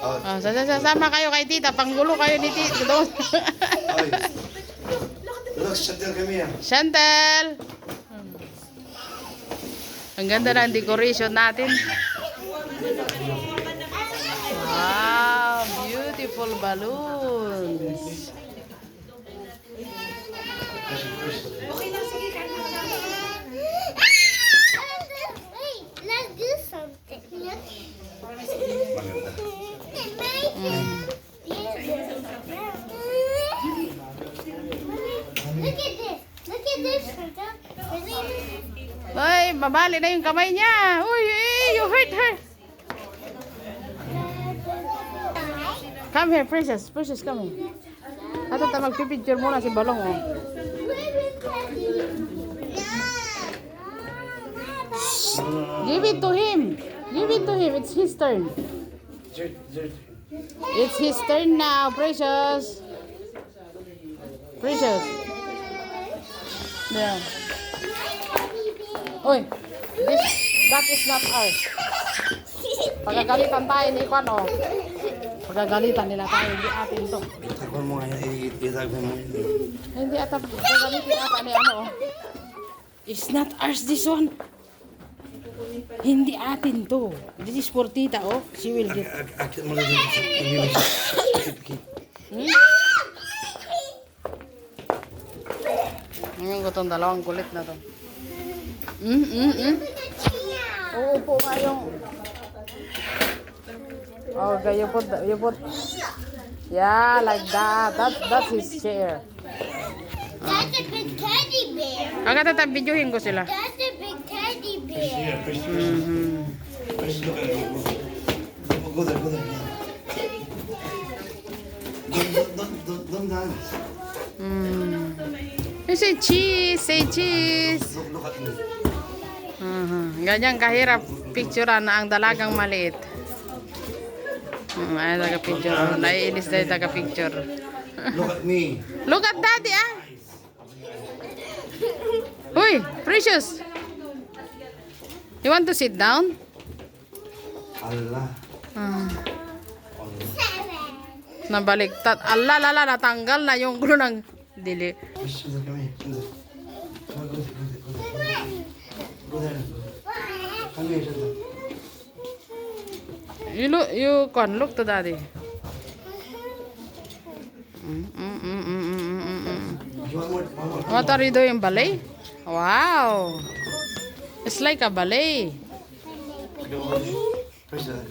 Sasama kayo kay tita. Panggulo kayo ni tita doon. Ay. Look, Chantel, come here. Chantel! Ang ganda ng decoration natin. Wow! Beautiful balloons. Let's do something. Maganda. Look at this. Look at this. Ay, mabali na yung kamay niya. Uy, you hurt her. Come here, princess. Princess, come here. Ato ta magpipicture muna si Balong, oh. Give it to him. Give it to him. It's his turn. It's his turn now, Precious. Precious. There. Oy, that is not ours. Pagagalitan tayo ni Kwan, oh. Pagagalitan nila tayo, hindi atin to. Itakpan mo nga yan. Itakpan mo yan. Hindi ata, pagagalitin ata ni ano, oh. It's not ours, this one. Hindi atin to. This is for tita, oh. She will get. Akit mo lang yun. Ngayon ko itong dalawang kulit na to. Uupo nga yung... Okay, you put... Yeah, like that. That's his chair. That's a big teddy bear. Agad videohin ko sila. That's a big teddy bear. Go there, go there. Don't dance. You say cheese, say cheese. Look at me. Ganyan kahirap picturean na ang dalagang maliit. Ay, taga-picture. Naiinis na yung taga-picture. Look at me. Look at daddy, ah! Uy, Precious! You want to sit down? Allah. Nabaliktad. Allah, lala, natanggal na yung gulo ng dili. Chantel, come here. Chantel. Go there. Come here, Chantel. You can look to daddy. What are you doing, ballet? Wow! It's like a ballet. Press that.